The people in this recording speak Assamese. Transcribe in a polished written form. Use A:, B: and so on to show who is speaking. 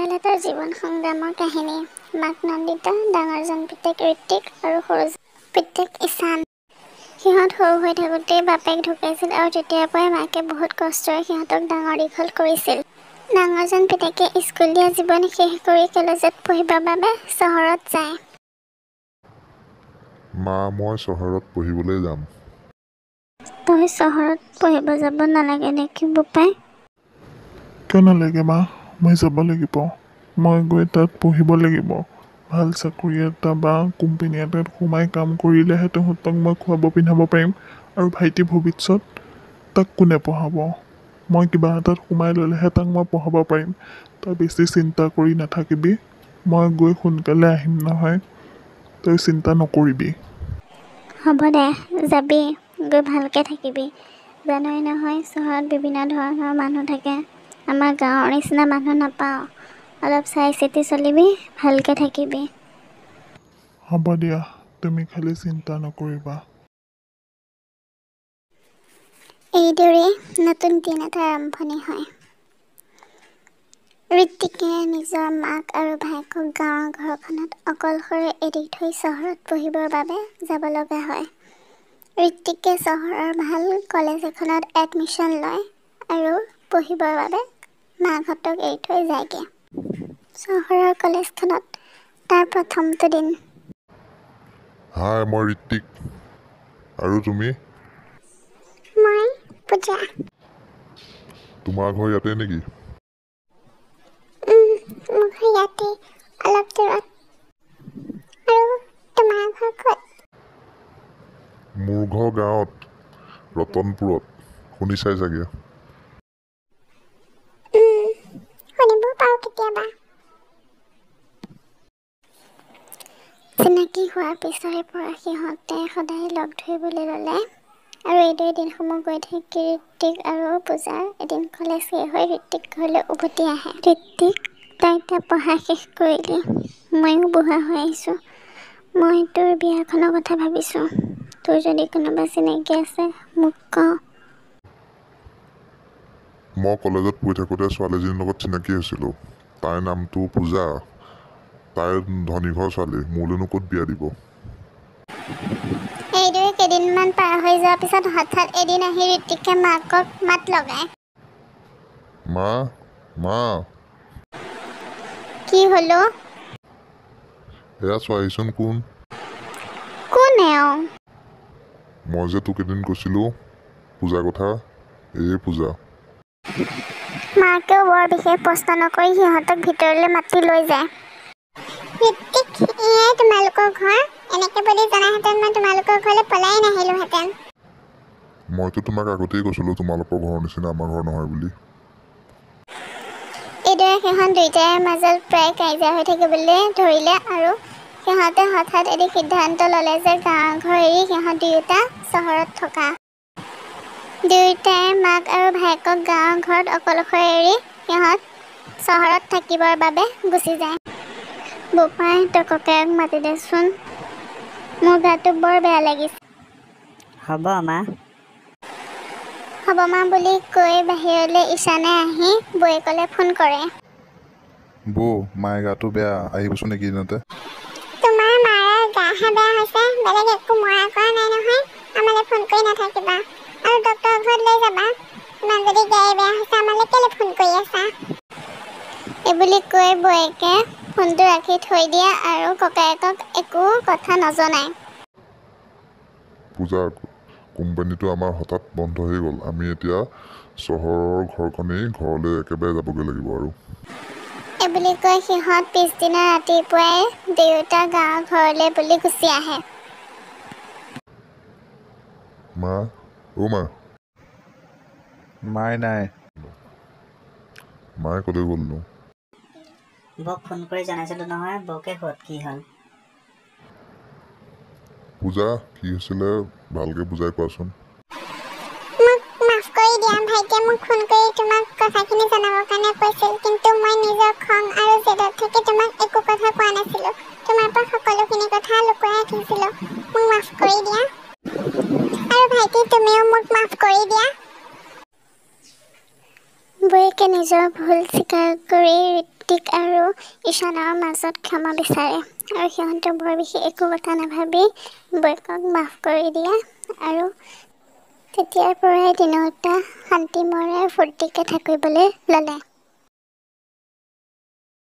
A: পৰিয়াল এটাৰ জীৱন সংগ্ৰামৰ কাহিনী। মাক নন্দিতা, ডাঙৰজন পিতেক ঋত্বিক আৰু সৰুজন পিতেক ঈশান। সিহঁত সৰু হৈ থাকোঁতেই বাপেক ঢুকাইছিল আৰু তেতিয়াৰ পৰাই মাকে বহুত কষ্টৰে সিহঁতক ডাঙৰ দীঘল কৰিছিল। ডাঙৰজন পিতেকে স্কুলীয়া জীৱন শেষ কৰি কলেজত পঢ়িবৰ বাবে চহৰত যায়।
B: মা, মই চহৰত পঢ়িবলৈ যাম।
A: তই চহৰত পঢ়িব যাব নালাগে নেকি বোপাই?
C: কিয় নালাগে মা? মই যাব লাগিব। মই গৈ তাত পঢ়িব লাগিব। ভাল চাকৰি এটা বা কোম্পানী এটাত সোমাই কাম কৰিলেহে তহঁতক মই খুৱাব পিন্ধাব পাৰিম। আৰু ভাইটি ভৱিষ্যত তাক কোনে পঢ়াব? মই কিবা এটাত সোমাই ল'লেহে তাক মই পঢ়াব পাৰিম। তই বেছি চিন্তা কৰি নাথাকিবি। মই গৈ সোনকালে আহিম নহয়। তই চিন্তা নকৰিবি।
A: হ'ব দে, যাবি। গৈ ভালকৈ থাকিবি। জানই নহয় চহৰত বিভিন্ন ধৰণৰ মানুহ থাকে। আমাৰ গাঁৱৰ নিচিনা মানুহ নাপাওঁ। অলপ চাই চিতি চলিবি, ভালকৈ থাকিবি।
C: হ'ব দিয়া, তুমি খালি চিন্তা নকৰিবা।
A: এইদৰেই নতুন দিন এটা আৰম্ভণি হয়। ঋত্বিকে নিজৰ মাক আৰু ভায়েকক গাঁৱৰ ঘৰখনত অকলশৰে এৰি থৈ চহৰত পঢ়িবৰ বাবে যাব লগা হয়। ঋত্বিকে চহৰৰ ভাল কলেজ এখনত এডমিশ্যন লয় আৰু পঢ়িবৰ বাবে মাকহঁতক এৰি থৈ যায়গৈ। চহৰৰ কলেজখনত তাৰ প্ৰথমটো দিন।
B: হাই, মই ঋত্বিক। আৰু তুমি?
A: মই পূজা।
B: তোমাৰ ঘৰ ইয়াতে নেকি?
A: মোৰ ঘৰ ইয়াতে, অলপ দূৰত। আৰু তোমাৰ ঘৰ ক'ত?
B: মোৰ ঘৰ গাঁৱত, ৰতনপুৰত। শুনিছাই চাগে।
A: শুনিবও পাৰোঁ কেতিয়াবা। চিনাকি হোৱাৰ পিছৰে পৰা সিহঁতে সদায় লগ ধৰিবলৈ ল'লে। আৰু এইদৰে দিনসমূহ গৈ থাকি ঋত্বিক আৰু পূজাৰ এদিন কলেজ শেষ হৈ ঋত্বিক ঘৰলৈ উভতি আহে। ঋত্বিক, তই এতিয়া পঢ়া শেষ কৰিলি। ময়ো বুঢ়া হৈ আহিছোঁ। মই তোৰ বিয়াখনৰ কথা ভাবিছোঁ। তোৰ যদি কোনোবা চিনাকি আছে মোক ক।
B: মই কলেজত পঢ়ি থাকোঁতে ছোৱালীজনীৰ লগত চিনাকি হৈছিলোঁ। তাইৰ নামটো পূজা। তাইৰ ধনী ঘৰ ছোৱালী। মোলৈনো ক'ত বিয়া দিব?
A: এইদৰে কেইদিনমান পাৰ হৈ যোৱাৰ পিছত হঠাৎ এদিন আহি ঋত্বিকে মাকক মাত লগায়।
B: মা, মা।
A: কি হ'লো?
B: এয়া চোৱাহিচোন কোন।
A: কোন এওঁ?
B: মই যে তোক এদিন কৈছিলোঁ পূজাৰ কথা, এয়ে পূজা।
A: মাকেও বৰ বিশেষ প্ৰশ্ন নকৰি সিহঁতক ভিতৰলৈ মাতি লৈ যায়। ঋত্বিক, এয়াই তোমালোকৰ ঘৰ? এনেকৈ বুলি জনাহেঁতেন মই তোমালোকৰ ঘৰলৈ পলাই নাহিলোহেঁতেন।
B: মইতো তোমাক আগতেই কৈছিলোঁ তোমালোকৰ ঘৰৰ নিচিনা আমাৰ ঘৰ নহয় বুলি।
A: এইদৰে সিহঁত দুয়োটাৰে মাজত প্ৰায় কাজিয়া হৈ থাকিবলৈ ধৰিলে আৰু সিহঁতে হঠাৎ এদিন সিদ্ধান্ত ল'লে যে গাঁৱৰ ঘৰ এৰি সিহঁত দুয়োটা চহৰত থকা। দুয়োটাই মাক আৰু ভায়েকক গাঁৱৰ ঘৰত অকলশৰে এৰি সিহঁত চহৰত থাকিবৰ বাবে গুচি যায়। বোপাই, তই ককায়েক মাতি দেচোন। মোৰ গাটো বৰ বেয়া লাগিছে।
D: হ'ব মা।
A: হ'ব মা বুলি কৈ বাহিৰলৈ ঈশানে আহি বৌয়েকলৈ ফোন কৰে।
B: বৌ, মায়ে গাটো বেয়া, আহিবচোন এইকেইদিনতে।
A: তোমাৰ মাৰ গাহে বেয়া হৈছে, বেলেগ একো মৰা কৰা নাই নহয়। আমালৈ ফোন কৰি নাথাকিবা আৰু ডক্তৰৰ ঘৰত লৈ যাবা। ইমান যদি গায়ে বেয়া হৈছে আমালৈ কেলৈ ফোন কৰি আছা? এইবুলি কৈ বৌয়েকে ফোনটো ৰাখি থৈ দিয়ে আৰু ককায়েকক একো কথা নজনায়।
B: পূজা, কোম্পানীটো আমাৰ হঠাৎ বন্ধ হৈ গ'ল। আমি এতিয়া চহৰৰ ঘৰখনেই ঘৰলৈ একেবাৰে যাবগৈ লাগিব আৰু।
A: এইবুলি কৈ সিহঁত পিছদিনা ৰাতিপুৱাই দুয়োটা গাঁৱৰ ঘৰলৈ বুলি গুচি আহে।
B: মা, অ' মা।
C: মায়ে নাই।
B: মায়ে ক'লৈ গ'লনো?
D: বৌক ফোন কৰি জনাইছিলোঁ নহয়, বৌকে ক'ত কি হ'ল?
B: পূজা, কি হৈছিলে ভালকৈ বুজাই কোৱাচোন।
A: মোক মাফ কৰি দিয়া। ভাইটিয়ে মোক ফোন কৰি তোমাক কথাখিনি জনাবৰ কাৰণে কৈছিল, কিন্তু মই নিজৰ খং আৰু জেদত থাকি তোমাক একো কথা কোৱা নাছিলোঁ। তোমাৰ পৰা সকলোখিনি কথা লুকুৱাই ৰাখিছিলোঁ। মোক মাফ কৰি দিয়া। আৰু ভাইটি, তুমিও মোক মাফ কৰি দিয়া। বৌয়েকে নিজৰ ভুল স্বীকাৰ কৰি ফূৰ্তিক আৰু ঈশানৰ মাজত ক্ষমা বিচাৰে আৰু সিহঁতে বৰ বিশেষ একো কথা নাভাবি বৌয়েকক মাফ কৰি দিয়ে আৰু তেতিয়াৰ পৰাই তিনিওটা শান্তিমৰে ফূৰ্তিকে থাকিবলৈ ল'লে।